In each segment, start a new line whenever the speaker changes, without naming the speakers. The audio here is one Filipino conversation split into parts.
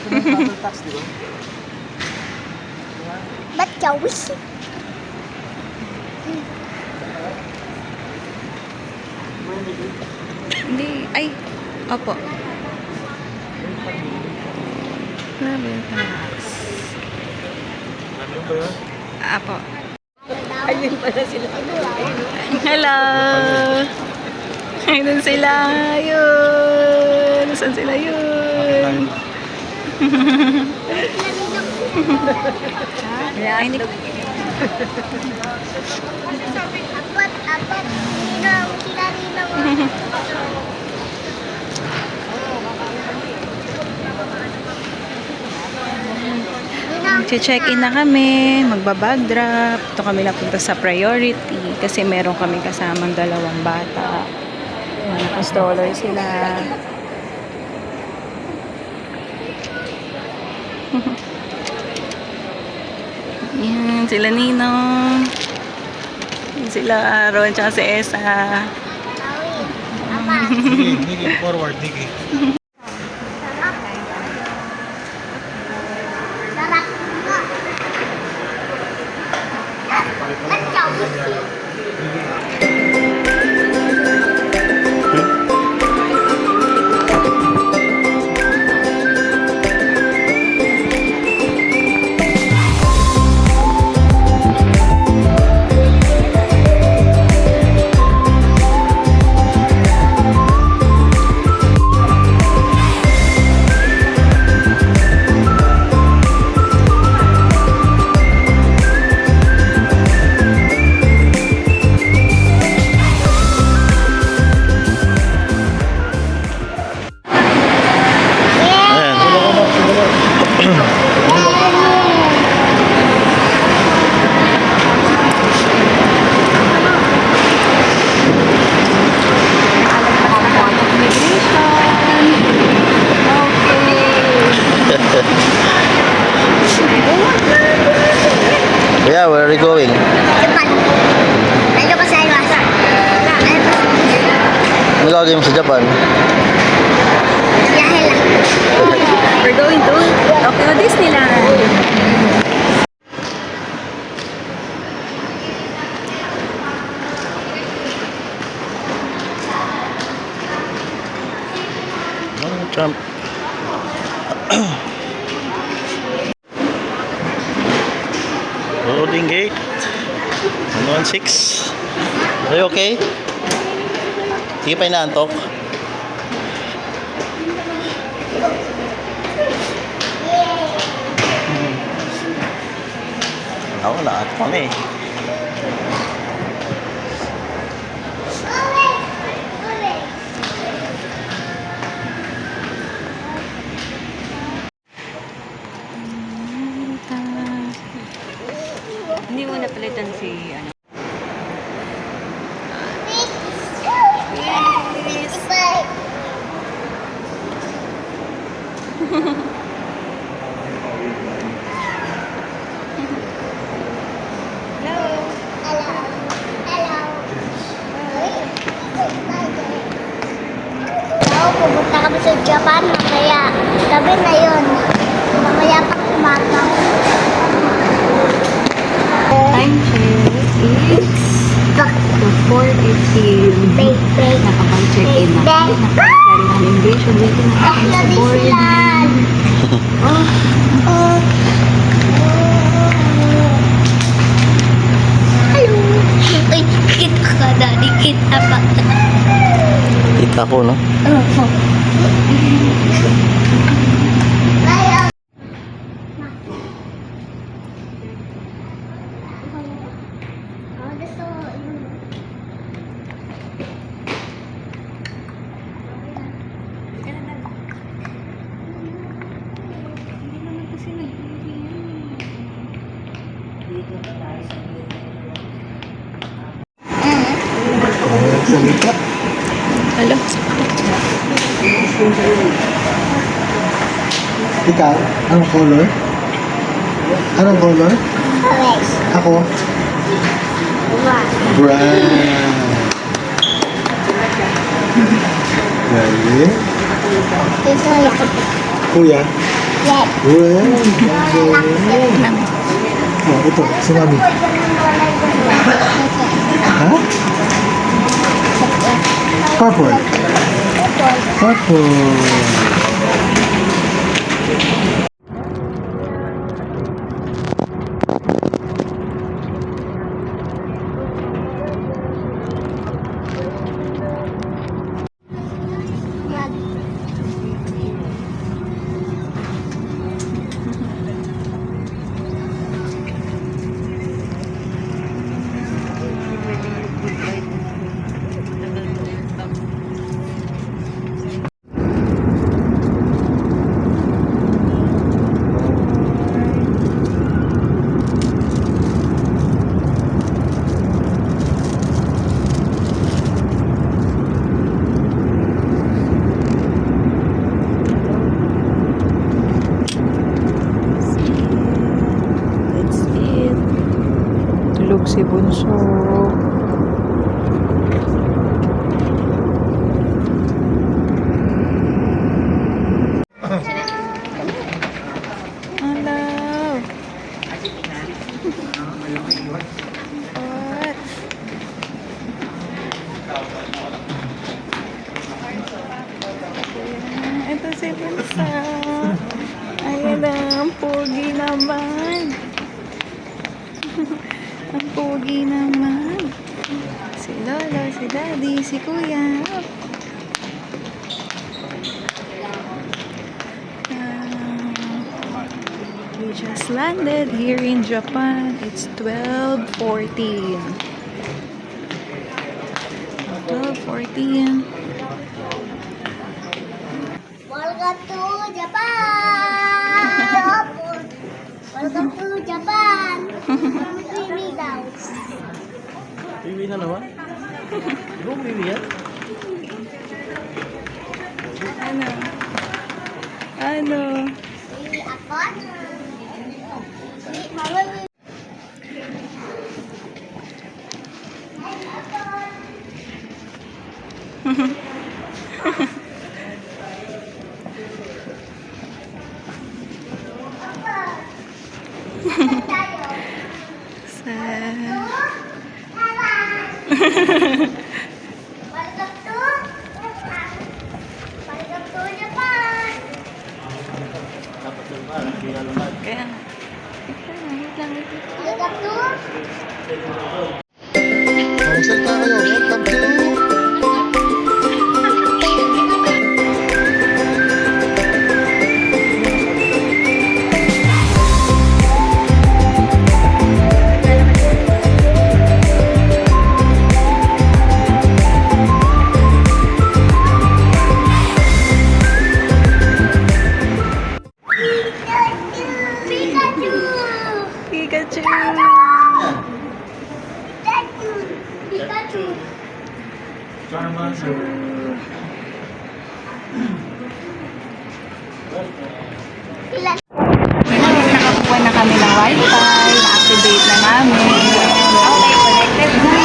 may travel tax, di ba?
Ba't kawis?
Hindi. Ay. Opo. Travel tax.
Ano ba yun?
Apo.
Ayun pala sila.
Hello! Ayun sila. Ayun. Nasaan sila yun? Ay, hindi.
Apat. Ninaw. Sila ninaw.
Check-in na kami, magbabag drop. Ito kami napunta sa priority kasi meron kami kasamang dalawang bata. Naka-stroller sila. Yan, sila Ninong. Yan sila Aaron, tsaka si Esa.
Higi, forward, higi.
Sarap nga. Ba't kawis?
Yeah, where are you going?
Japan. Ano ba sa iwas?
Ano gagawin mo sa Japan?
Biyahe lang.
We're going to Tokyo Disneyland.
Trump. Loading gate 116. Are you okay? Hindi pa inaantok? Ako, naantok kami.
Hindi mo napalitan si ano.
Pupunta kami sa Japan, kaya gabi na yun. Mamaya pa kumatang.
Time check is 4:15.
Bake.
Nakapag-check-in na kami. Nakapag-check-in ng immigration. Waiting na kami sa boarding.
Hello. Ay, kita ka, Daddy. Kita pa.
Kita ko, no?
Hello.
Ikaw, anong color? Anong color?
Orange.
Ako,
Wow.
brown. Galing.
Ito yan.
Kuya,
Red.
Red. Oh, ito, si Mami. Ha? Purple. Purple.
That's it. Tulog si Bunso. Hello. What? Ito si Bunso. Ayan na, ang pogi naman. Ang pogi naman. Si Lolo, si Daddy, si Kuya. We just landed here in Japan. It's 12:14. 12:14.
Welcome to Japan! Welcome to Japan! Really nice.
Wiwi na naman? Di ba wiwi yan?
Ano? Ano?
Really ako? Mama,
Sa...
Welcome to Japan!
Dapat lang ba? Hindi na lumad.
Kaya... Wait lang, wait lang.
Welcome to
Magsalita kayo. Welcome to...
Pikachu!
Pikachu!
Pikachu!
Charmander.
Ilan?
Nakakuha na kami ng wifi. Na-activate na namin. Okay, connected na.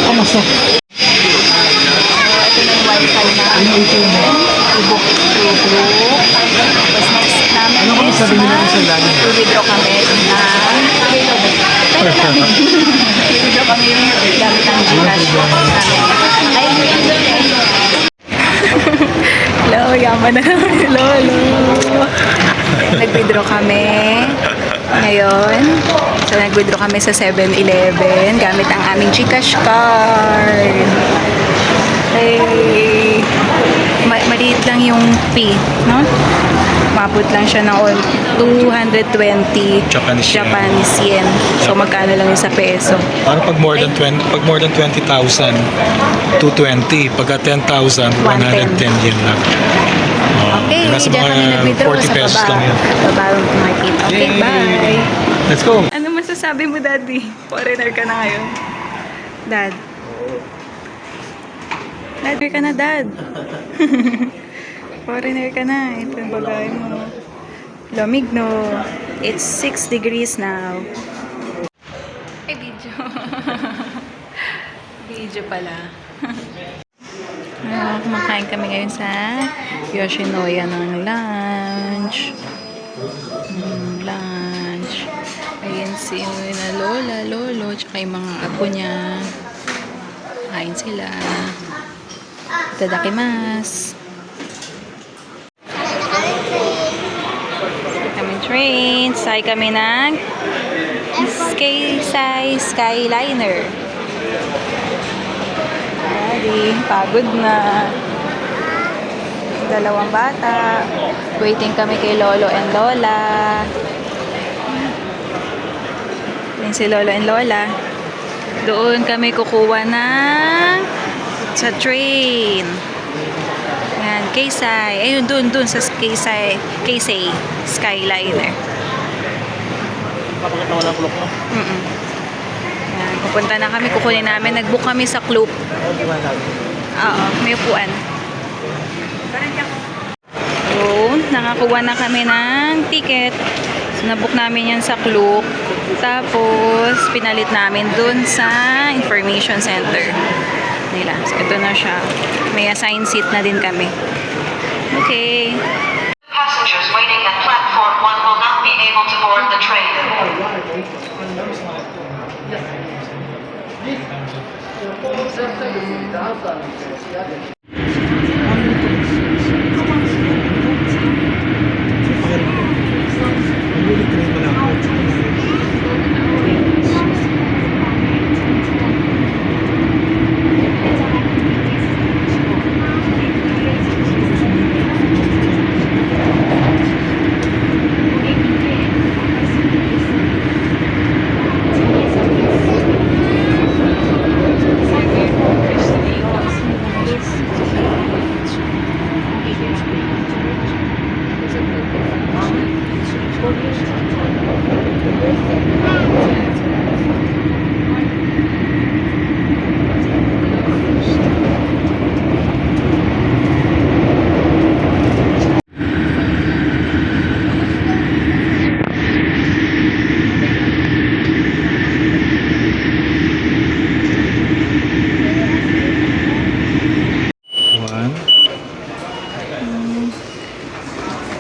Kamusta?
Ito na yung wifi namin. I-book through group. Tapos next namin
Ano kung sabi nila sa lagi?
i-withdraw kami na i-withdraw kami gamit ang Gcash namin. Hello, yaman na namin. Lolo. Nag-withdraw kami ngayon. So, nag-withdraw kami sa 7-Eleven gamit ang aming Gcash card. Hey, maliit lang yung fee, no? Mabot lang siya ng 220 Japanese yen. So, magkano lang yun sa peso?
Parang pag more than 20, pag more than 20,000, 220. Pagka 10,000, 110 yen lang.
Okay,
nasa
diyan kami
mga
nag-withdraw
40
sa
pesos
baba.
lang yan.
Baba ng market. Okay, bye!
Let's go!
Ano masasabi mo, Daddy? Foreigner ka na ngayon. Dad? Dad, ka na, Dad. Foreigner ka na. Ito yung bagay mo. Lamig, no? It's 6 degrees now. Ay, video. Video pala. Kumakain kami ngayon sa Yoshinoya ng lunch. Lunch. Ayan si na lola, lolo, tsaka yung mga apo niya. Kain sila. Tadakimasu. Kami train. Sakay kami ng Skyliner. Daddy, pagod na. Dalawang bata. Waiting kami kay Lolo and Lola. Yan si Lolo and Lola. Doon kami kukuha ng sa train. Yan, Keisei. Ayun, doon sa Keisei Skyliner.
Kapag wala kulok mo.
Yan, pupunta na kami, kukunin namin. Nag-book kami sa Kloop. Oo, may upuan. So, nakakuha na kami ng ticket. So, nabook namin yan sa Kloop. Tapos, pinalit namin dun sa information center nila. So, ito na siya. May assigned seat na din kami. Okay.
Passengers waiting at platform 1 will not be able to board the train.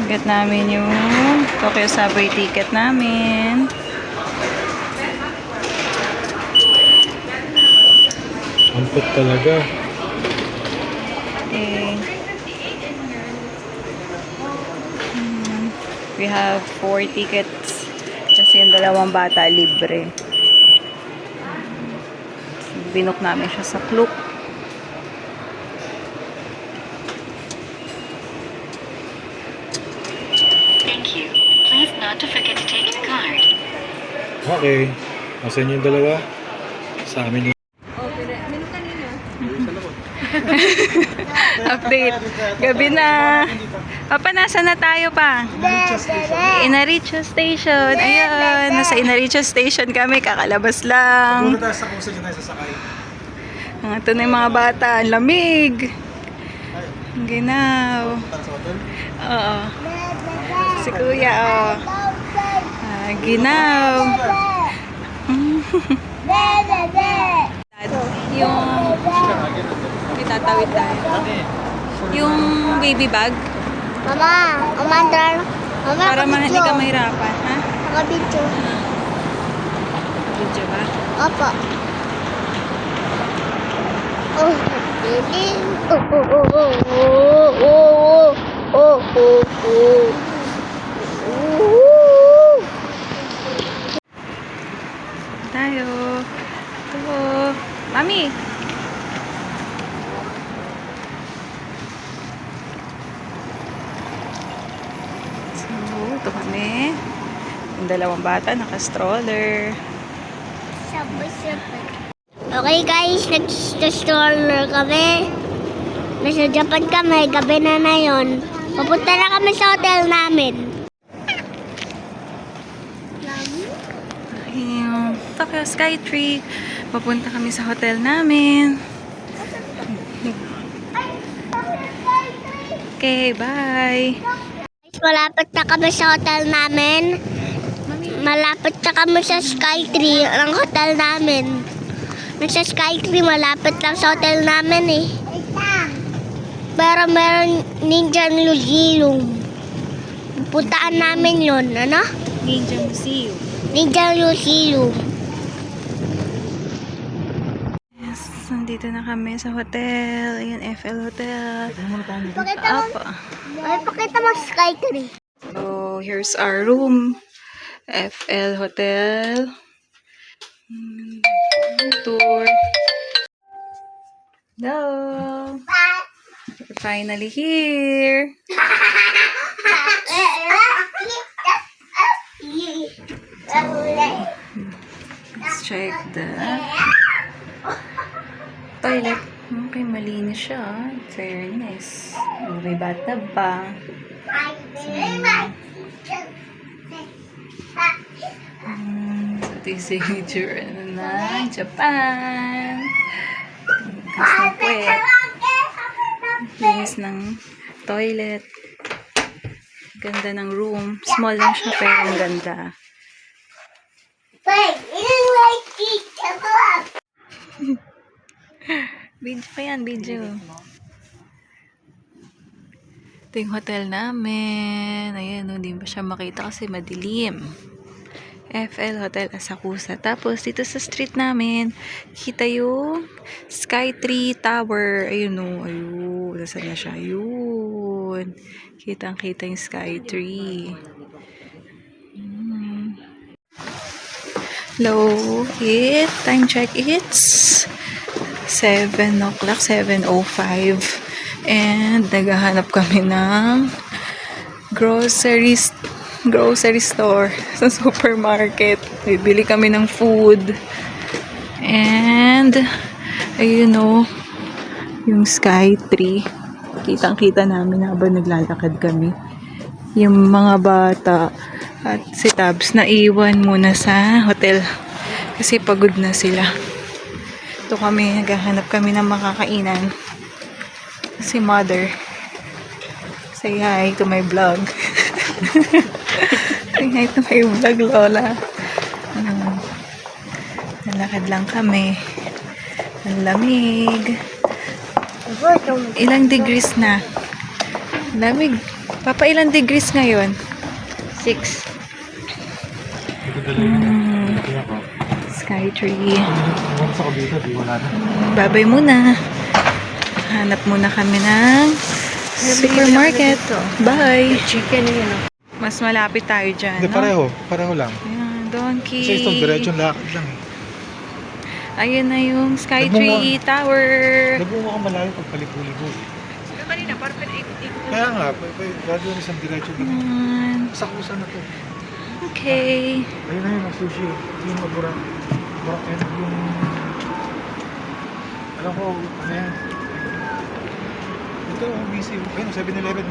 Get namin yung Tokyo Subway ticket namin.
Ampot talaga.
Okay. We have 4 tickets kasi yung dalawang bata libre. Binook namin siya sa Klook.
Thank you. Please not to forget to take your card.
Okay. Asan yung dalawa? Sa amin yung...
Update. Gabi na. Papa, nasa na tayo pa? Inaricho Station. Ayun. Nasa Inaricho Station kami. Kakalabas lang.
Tayo sa kung saan tayo sasakay.
Ito na yung mga bata. Ang lamig. Ang ginaw. Oo. Si Kuya, oh. Ginaw. Yung may tatawid tayo. Yung baby bag.
Mama, umandar. Mama,
Para hindi ka mahirapan. Ha?
Nakabidyo.
Video ba?
Opo. Oh, baby. Oh.
Tayo. Ito. Mami. So, ito kami. Yung dalawang bata, naka-stroller.
Okay guys, nag-stroller kami. Nasa Japan kami, gabi na yun. Papunta na kami sa hotel namin.
Yung Tokyo Skytree. Papunta kami sa hotel namin. Okay, bye.
Malapit na kami sa hotel namin. Malapit na kami sa Skytree, ang hotel namin. Nasa Skytree, malapit lang sa hotel namin eh. pero meron Ninja Museum. Puntaan namin yun, ano?
Ninja Museum.
Ninja Museum.
Yes, nandito na kami sa hotel. Ayan, FL Hotel.
Pakita mo,
Apa.
ay, pakita mo Skytree.
So, here's our room. FL Hotel. Tour. Hello. We're finally here. Let's check the toilet. Okay, malinis siya. Fairness. May bathtub pa. Ito yung signature ng Japan. Linis ng puwet. Linis ng toilet. Ganda ng room. Small lang siya pero ang ganda. Video pa yan, video. Ito yung hotel namin. Ayan, hindi pa siya makita kasi madilim. FL Hotel Asakusa. Tapos, dito sa street namin, kita yung Skytree Tower. Ayun o, ayun. Nasaan na siya? Ayun. Kitang-kita yung Skytree. Hello, time check, it's 7 o'clock, 7:05. And naghahanap kami ng grocery store sa supermarket. Bibili kami ng food. And ayun o, yung Skytree. Kitang-kita namin habang naglalakad kami. Yung mga bata at si Tabs na iwan muna sa hotel kasi pagod na sila. Ito kami, naghahanap kami ng makakainan. Si Mother. Say hi to my vlog. Say hi to my vlog, Lola. Nalakad lang kami. Ang lamig. Ilang degrees na? Lamig. Papa, ilang degrees ngayon? 6. Skytree. Babay muna. Hanap muna kami ng supermarket. Bye.
Chicken yun.
Mas malapit tayo dyan,
Hindi,
no?
pareho lang.
Ayan, donkey.
Kasi itong diretsyon lakad lang eh.
Ayun na yung Skytree Tower.
Nagbumo ka malayo pag palipo-lipo.
Kanina, parang pinaikot-ikot.
Kaya nga, gagawin isang diretsyon din.
Ayan.
Sakusan na to.
Okay.
Ayun na yun, ang sushi. Yung maburak. Burak yan. Yung... Alam ko, ano yan? Ito, busy. Ayun, 7-Eleven.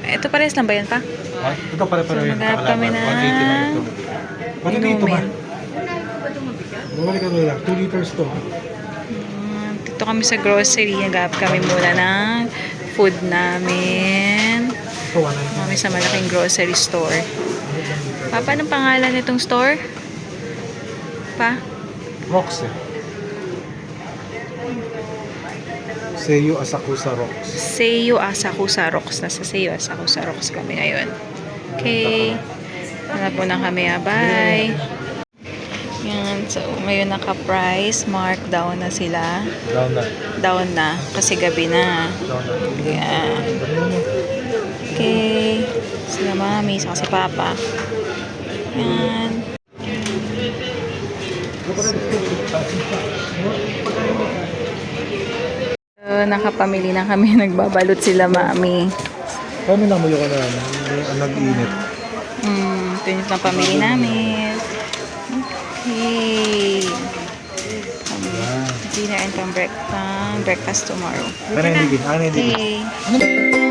Ito parehas lang ba yan pa?
Ha? Ito pare-pareho
So,
yun.
maghanap kami ng
180 na ito. 180 ba?
inumin.
Bumalik ka doon lang. 2 liters to.
Dito kami sa grocery. Naghanap kami muna ng food namin.
Ito, 190.
Kami sa malaking grocery store. Papa, anong pangalan nitong store? Pa?
Rocks eh. Seiyu Asakusa Rocks.
Seiyu Asakusa Rocks. Nasa Seiyu Asakusa Rocks kami ngayon. Okay. Hanap muna kami. Bye. Yan. So, ngayon naka-price. Markdown na sila.
Down na.
Down na. Kasi gabi na.
Down na.
Yan. Okay. Sila mami. Saka si papa. Yan. So, nakapamili na kami. Nagbabalot sila mami.
Kami namuyo ka na lang. Nag-iinit.
Ito yung lang pamili namin. Okay. Dinner and breakfast tomorrow.
Ano yung higit? Ano yung higit?
Okay.